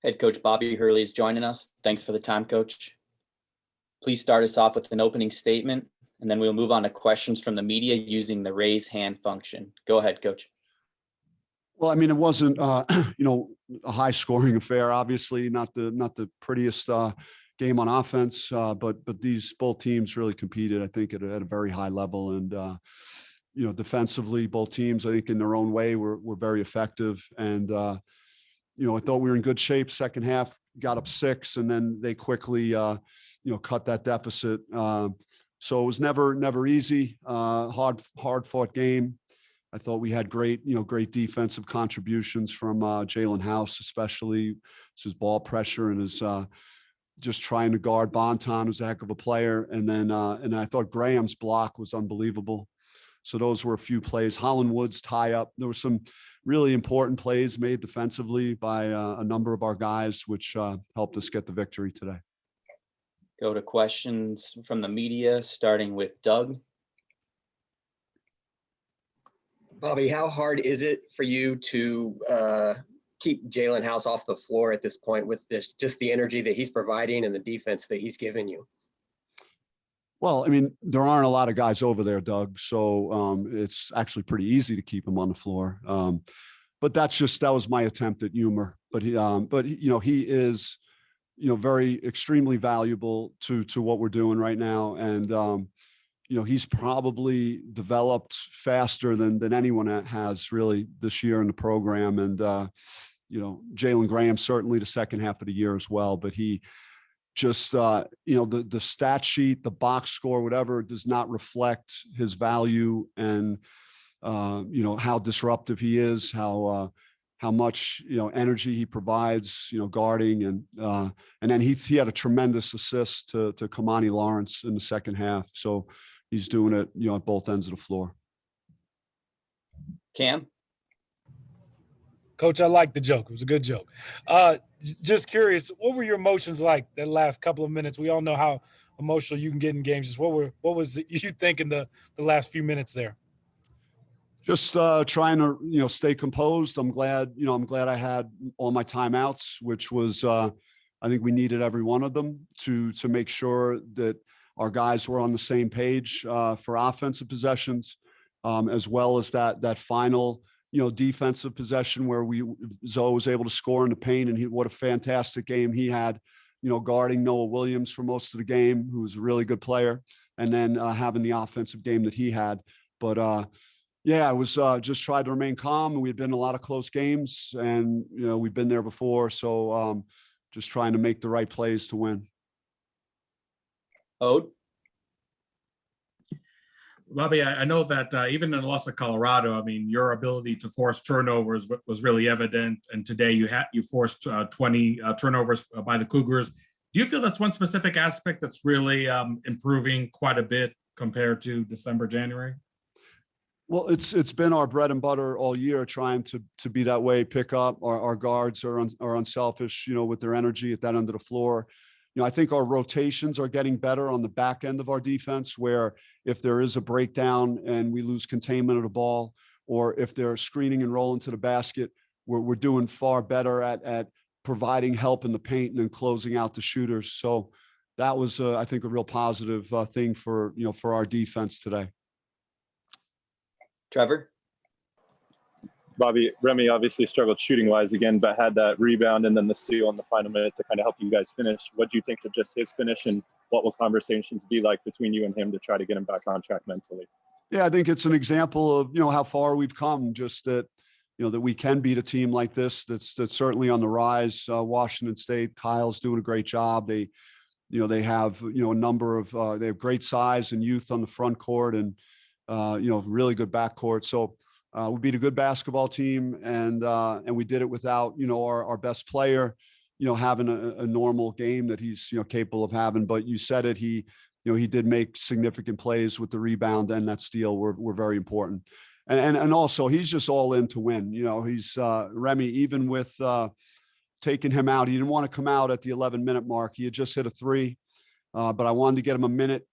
Head coach Bobby Hurley is joining us. Thanks for the time, Coach. Please start us off with an opening statement, and then we'll move on to questions from the media using the raise hand function. Go ahead, Coach. Well, I mean, it wasn't, a high-scoring affair. Obviously, not the prettiest game on offense, but these both teams really competed, I think, at a very high level. And defensively, both teams, I think, in their own way, were very effective. And I thought we were in good shape. Second half, got up 6, and then they quickly, cut that deficit. So it was never easy. Hard fought game. I thought we had great defensive contributions from Jalen House, especially his ball pressure and his just trying to guard Bonton, who's a heck of a player. And then I thought Graham's block was unbelievable. So those were a few plays. Holland Wood's tie up. There were some really important plays made defensively by a number of our guys, which helped us get the victory today. Go to questions from the media, starting with Doug. Bobby, how hard is it for you to keep Jalen House off the floor at this point with just the energy that he's providing and the defense that he's given you? Well, I mean, there aren't a lot of guys over there, Doug. So it's actually pretty easy to keep him on the floor. But that was my attempt at humor. But he is, very extremely valuable to what we're doing right now. And he's probably developed faster than anyone has really this year in the program. And Jalen Graham certainly the second half of the year as well. But he just the stat sheet, the box score, whatever, does not reflect his value and how disruptive he is, how much energy he provides, guarding, and then he had a tremendous assist to Kamani Lawrence in the second half. So he's doing it, at both ends of the floor. Cam? Coach, I like the joke. It was a good joke. Just curious, what were your emotions like that last couple of minutes? We all know how emotional you can get in games. Just what was you thinking the last few minutes there? Just trying to, stay composed. I'm glad I had all my timeouts, which was, I think we needed every one of them to make sure that our guys were on the same page for offensive possessions, as well as that final, defensive possession where Zoe was able to score in the paint, and what a fantastic game he had, guarding Noah Williams for most of the game, who was a really good player, and then having the offensive game that he had. But I was just trying to remain calm. We've been in a lot of close games, and we've been there before, so just trying to make the right plays to win. Ode? Bobby, I know that even in the loss of Colorado, I mean, your ability to force turnovers was really evident. And today you forced 20 turnovers by the Cougars. Do you feel that's one specific aspect that's really improving quite a bit compared to December, January? Well, it's been our bread and butter all year, trying to be that way. Pick up our guards are unselfish, with their energy at that end of the floor. I think our rotations are getting better on the back end of our defense, where if there is a breakdown and we lose containment of the ball, or if they're screening and rolling to the basket, we're doing far better at providing help in the paint and then closing out the shooters. So that was, I think, a real positive thing for our defense today. Trevor? Bobby, Remy obviously struggled shooting-wise again, but had that rebound and then the steal in the final minutes to kind of help you guys finish. What do you think of just his finish, and what will conversations be like between you and him to try to get him back on track mentally? Yeah, I think it's an example of, how far we've come, just that, that we can beat a team like this that's certainly on the rise. Washington State, Kyle's doing a great job. They have, a number of, they have great size and youth on the front court, and, really good backcourt. So we beat a good basketball team, and we did it without, our best player, having a normal game that he's, capable of having. But you said it, he did make significant plays with the rebound and that steal were very important. And also he's just all in to win. He's Remy, even with taking him out, he didn't want to come out at the 11-minute mark. He had just hit a 3, but I wanted to get him a minute.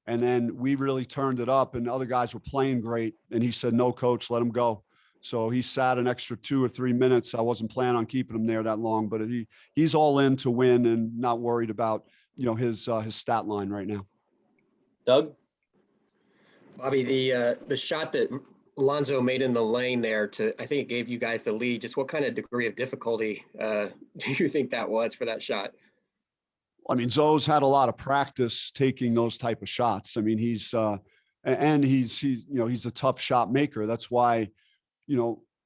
And then we really turned it up, and other guys were playing great. And he said, "No, coach, let him go." So he sat an extra 2 or 3 minutes. I wasn't planning on keeping him there that long, but he's all in to win and not worried about, his stat line right now. Doug? Bobby, the shot that Alonzo made in the lane there I think it gave you guys the lead. Just what kind of degree of difficulty do you think that was for that shot? I mean, Zoe's had a lot of practice taking those type of shots. I mean, he's a tough shot maker. That's why,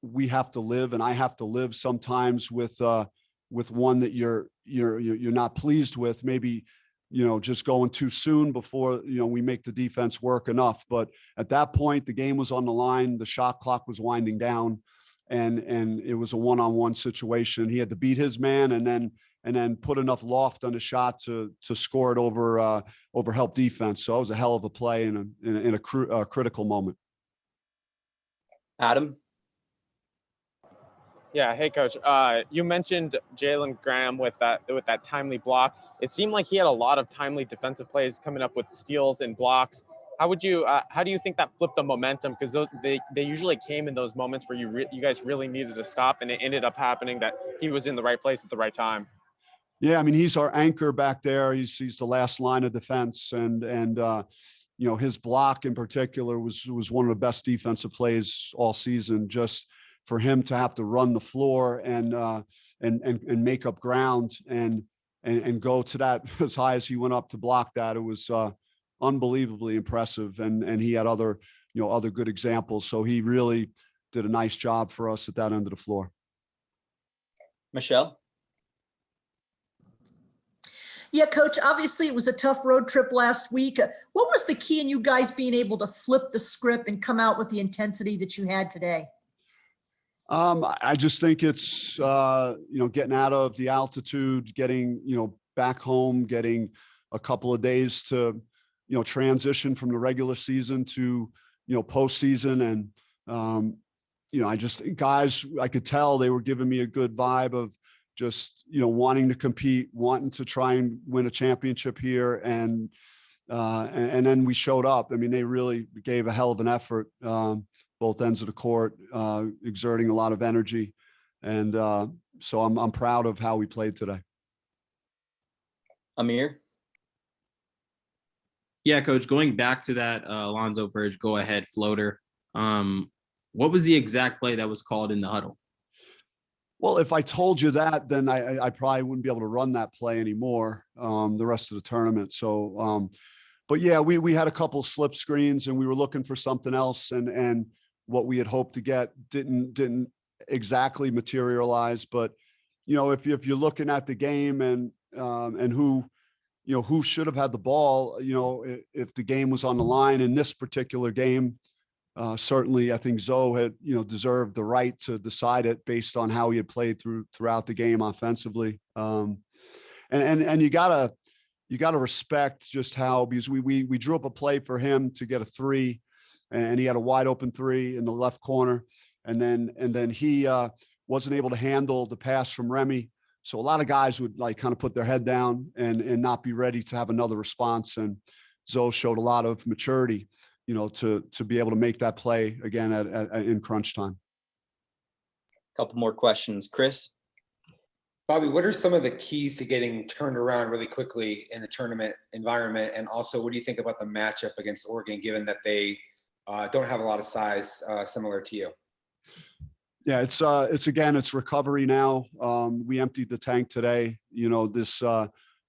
we have to live, and I have to live sometimes with one that you're not pleased with, maybe, just going too soon before, we make the defense work enough. But at that point, the game was on the line, the shot clock was winding down, and it was a one-on-one situation. He had to beat his man and then put enough loft on the shot to score it over help defense. So it was a hell of a play in a critical moment. Adam? Yeah, hey coach. You mentioned Jalen Graham with that timely block. It seemed like he had a lot of timely defensive plays coming up with steals and blocks. How do you think that flipped the momentum? Because they usually came in those moments where you guys really needed to stop, and it ended up happening that he was in the right place at the right time. Yeah, I mean, he's our anchor back there. He's the last line of defense, and his block in particular was one of the best defensive plays all season. Just for him to have to run the floor and make up ground and go to that as high as he went up to block that, it was unbelievably impressive. And he had other good examples. So he really did a nice job for us at that end of the floor. Michelle? Yeah, Coach, obviously it was a tough road trip last week. What was the key in you guys being able to flip the script and come out with the intensity that you had today? I just think it's, getting out of the altitude, getting, back home, getting a couple of days to, transition from the regular season to, postseason. And, I just, guys, I could tell they were giving me a good vibe of just, wanting to compete, wanting to try and win a championship here. And then we showed up. I mean, they really gave a hell of an effort. Both ends of the court, exerting a lot of energy. And so I'm proud of how we played today. Amir? Yeah, Coach, going back to that Alonzo Verge go-ahead floater, what was the exact play that was called in the huddle? Well, if I told you that, then I probably wouldn't be able to run that play anymore the rest of the tournament. So, but yeah, we had a couple slip screens and we were looking for something else, and what we had hoped to get didn't exactly materialize. But if you're looking at the game and who should have had the ball, if the game was on the line in this particular game, certainly I think Zoe had deserved the right to decide it based on how he had played throughout the game offensively. And you gotta respect just how, because we drew up a play for him to get a three, and he had a wide open three in the left corner. And then he wasn't able to handle the pass from Remy. So a lot of guys would kind of put their head down and not be ready to have another response. And Zoe showed a lot of maturity, to be able to make that play again in crunch time. Couple more questions. Chris? Bobby, what are some of the keys to getting turned around really quickly in the tournament environment? And also, what do you think about the matchup against Oregon, given that they don't have a lot of size similar to you? Yeah, it's recovery now. We emptied the tank today.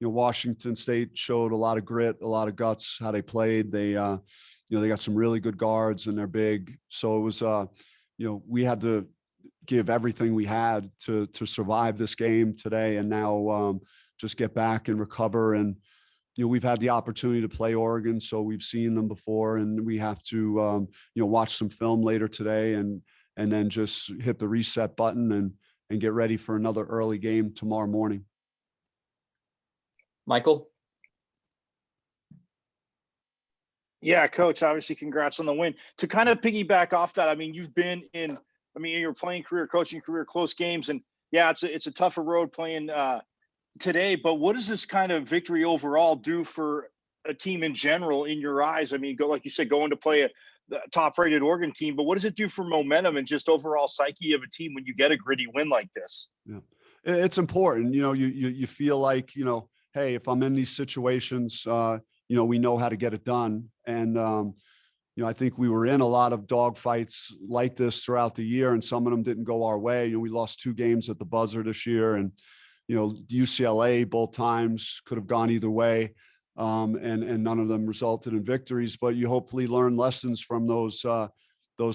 Washington State showed a lot of grit, a lot of guts, how they played. They got some really good guards and they're big. So it was, we had to give everything we had to survive this game today, and now just get back and recover. And we've had the opportunity to play Oregon, so we've seen them before, and we have to watch some film later today and then just hit the reset button and get ready for another early game tomorrow morning. Michael? Yeah, Coach, obviously congrats on the win. To kind of piggyback off that, I mean, you've been in your playing career, coaching career, close games, and yeah, it's a tougher road playing today, but what does this kind of victory overall do for a team in general in your eyes? I mean, like you said, going to play the top-rated Oregon team, but what does it do for momentum and just overall psyche of a team when you get a gritty win like this? Yeah, it's important. You feel like, hey, if I'm in these situations, we know how to get it done. And, I think we were in a lot of dogfights like this throughout the year, and some of them didn't go our way. We lost 2 games at the buzzer this year, and, UCLA both times could have gone either way. And none of them resulted in victories, but you hopefully learn lessons from those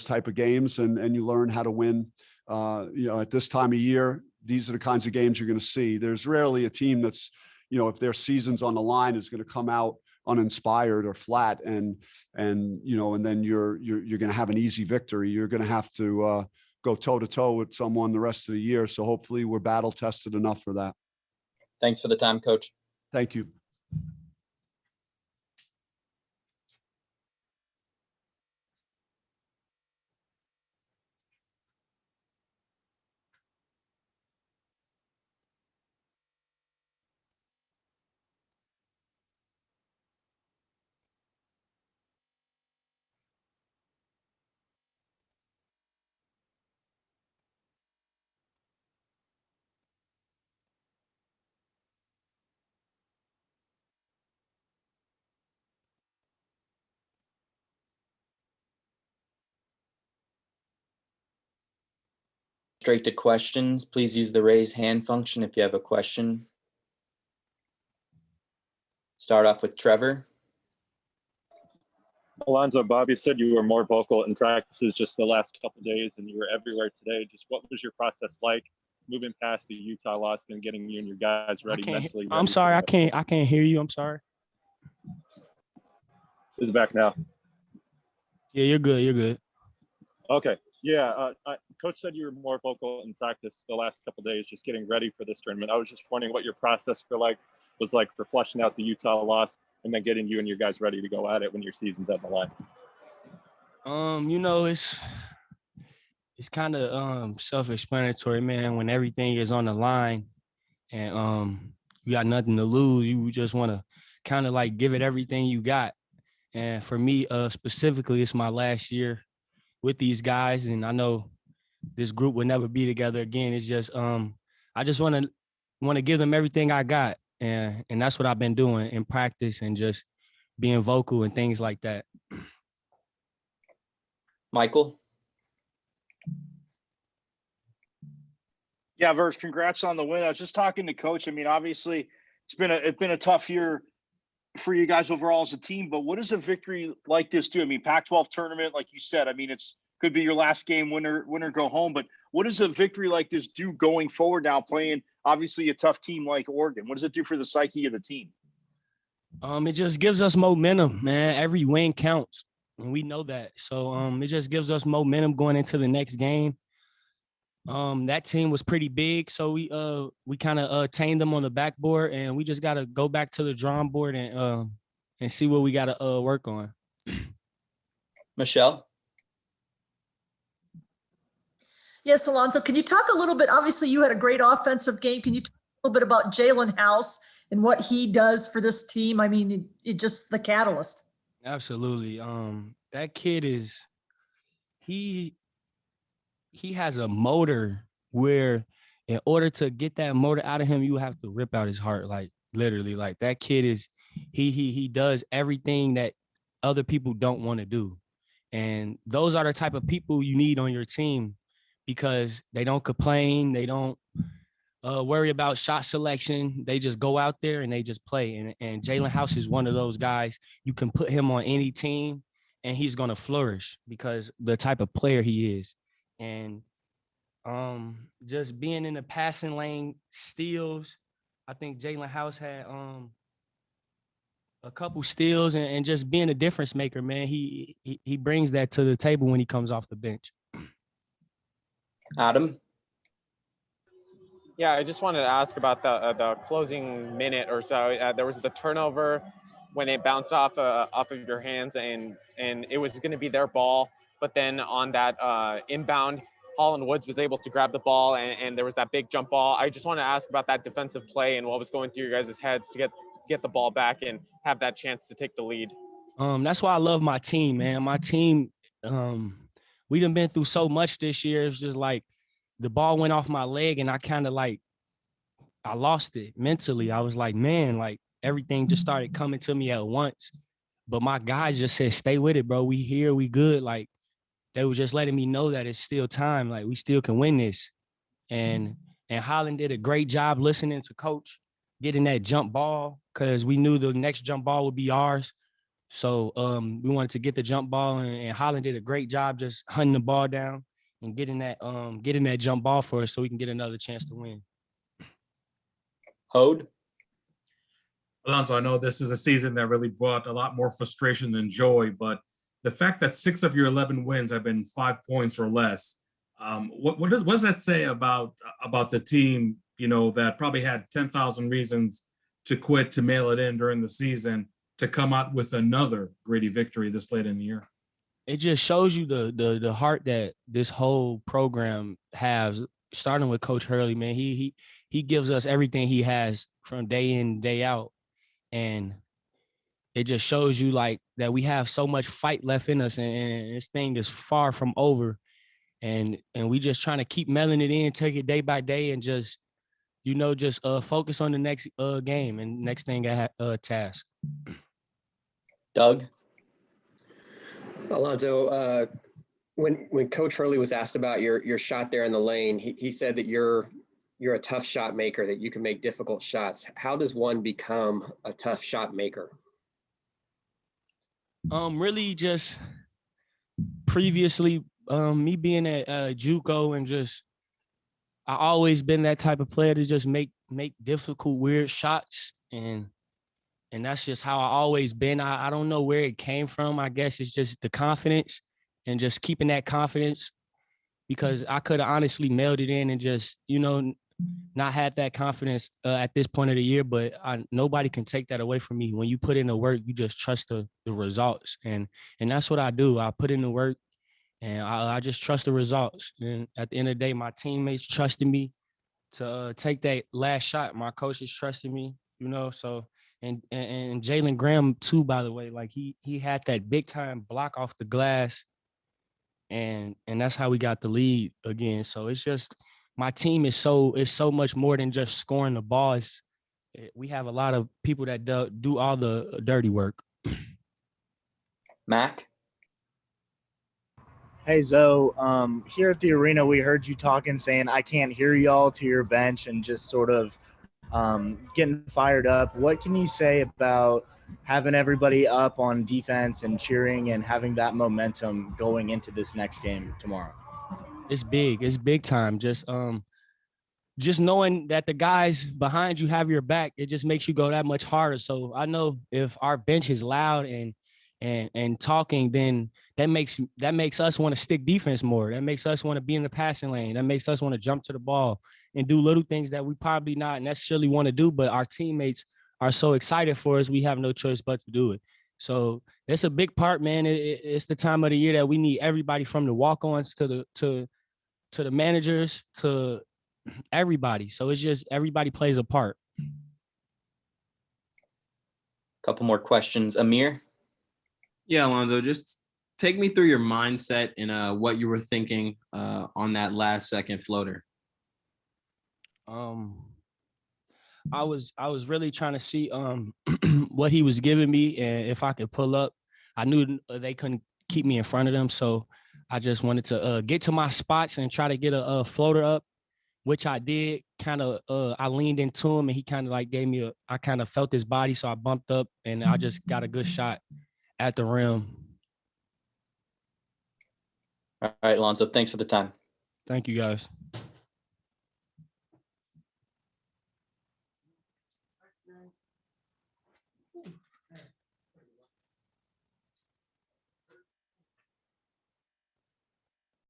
type of games, and you learn how to win. At this time of year, these are the kinds of games you're going to see. There's rarely a team that's, if their season's on the line, is going to come out uninspired or flat, and then you're going to have an easy victory. You're going to have to go toe to toe with someone the rest of the year. So hopefully we're battle tested enough for that. Thanks for the time, Coach. Thank you. Straight to questions. Please use the raise hand function if you have a question. Start off with Trevor. Alonzo, Bobby said you were more vocal in practices just the last couple of days, and you were everywhere today. Just what was your process like moving past the Utah loss and getting you and your guys ready mentally? I'm sorry, I can't hear you. I'm sorry. Is it back now? Yeah, you're good. You're good. Okay. Yeah, Coach said you were more vocal in practice the last couple of days, just getting ready for this tournament. I was just wondering what your process was like for flushing out the Utah loss and then getting you and your guys ready to go at it when your season's at the line. It's kind of self-explanatory, man. When everything is on the line and you got nothing to lose, you just want to kind of like give it everything you got. And for me, specifically, it's my last year with these guys, and I know this group will never be together again. It's just I just want to give them everything I got, and that's what I've been doing in practice and just being vocal and things like that. Michael. Yeah, Verge, congrats on the win. I was just talking to Coach. I mean, obviously, it's been a tough year for you guys overall as a team, but what does a victory like this do? I mean, Pac-12 tournament, like you said, I mean, could be your last game, winner go home, but what does a victory like this do going forward now, playing obviously a tough team like Oregon? What does it do for the psyche of the team? It just gives us momentum, man. Every win counts, and we know that. So it just gives us momentum going into the next game. That team was pretty big, so we kind of tamed them on the backboard, and we just got to go back to the drawing board and see what we got to work on. Michelle. Yes, Alonzo, can you talk a little bit? Obviously, you had a great offensive game. Can you talk a little bit about Jalen House and what he does for this team? I mean, it just the catalyst. Absolutely. That kid he has a motor where in order to get that motor out of him, you have to rip out his heart. Like literally, like that kid he does everything that other people don't want to do. And those are the type of people you need on your team because they don't complain. They don't worry about shot selection. They just go out there and they just play. And Jalen House is one of those guys. You can put him on any team and he's going to flourish because the type of player he is. And just being in the passing lane, steals. I think Jalen House had a couple steals and just being a difference maker, man. He brings that to the table when he comes off the bench. Adam. Yeah, I just wanted to ask about the closing minute or so. There was the turnover when it bounced off of your hands, and it was going to be their ball. But then on that inbound, Holland Woods was able to grab the ball, and there was that big jump ball. I just want to ask about that defensive play and what was going through your guys' heads to get the ball back and have that chance to take the lead. That's why I love my team, man. My team we done been through so much this year. It's just like the ball went off my leg and I kind of like, I lost it mentally. I was like, man, like everything just started coming to me at once. But my guys just said, stay with it, bro. We here, we good. Like they were just letting me know that it's still time. Like we still can win this. And Holland did a great job listening to coach, getting that jump ball because we knew the next jump ball would be ours. So we wanted to get the jump ball, and Holland did a great job just hunting the ball down and getting that jump ball for us so we can get another chance to win. Hode? Alonzo, I know this is a season that really brought a lot more frustration than joy, but the fact that 6 of your 11 wins have been 5 points or less, what does that say about the team, you know, that probably had 10,000 reasons to quit, to mail it in during the season, to come out with another gritty victory this late in the year? It just shows you the heart that this whole program has, starting with Coach Hurley, man. He gives us everything he has from day in, day out. And it just shows you like that we have so much fight left in us, and this thing is far from over. And we just trying to keep mailing it in, take it day by day, and just, you know, just focus on the next game and next thing task. Doug? Alonzo, when Coach Hurley was asked about your shot there in the lane, he said that you're a tough shot maker, that you can make difficult shots. How does one become a tough shot maker? Really just previously, me being at JUCO, and just I always been that type of player to just make difficult, weird shots, and that's just how I always been. I don't know where it came from. I guess it's just the confidence and just keeping that confidence, because I could have honestly mailed it in and just, you know, not had that confidence at this point of the year, but nobody can take that away from me. When you put in the work, you just trust the results. And that's what I do. I put in the work, and I just trust the results. And at the end of the day, my teammates trusted me to take that last shot. My coaches trusted me, you know, so. And Jalen Graham too, by the way, like he had that big time block off the glass, and that's how we got the lead again. So it's just, my team is so much more than just scoring the ball. We have a lot of people that do all the dirty work. Mac? Hey, Zoe, here at the arena, we heard you talking, saying, I can't hear y'all, to your bench, and just sort of getting fired up. What can you say about having everybody up on defense and cheering and having that momentum going into this next game tomorrow? It's big. It's big time. Just knowing that the guys behind you have your back, it just makes you go that much harder. So I know if our bench is loud and talking, then that makes us want to stick defense more. That makes us want to be in the passing lane. That makes us want to jump to the ball and do little things that we probably not necessarily want to do, but our teammates are so excited for us, we have no choice but to do it. So it's a big part, man. It's the time of the year that we need everybody, from the walk-ons to the managers to everybody. So it's just, everybody plays a part. Couple more questions. Amir? Yeah, Alonzo, just take me through your mindset and what you were thinking on that last second floater. I was really trying to see what he was giving me, and if I could pull up. I knew they couldn't keep me in front of them, so I just wanted to get to my spots and try to get a floater up, which I did. Kind of I leaned into him, and he kind of like gave me I kind of felt his body, so I bumped up, and I just got a good shot at the rim. All right, Alonzo, thanks for the time. Thank you, guys.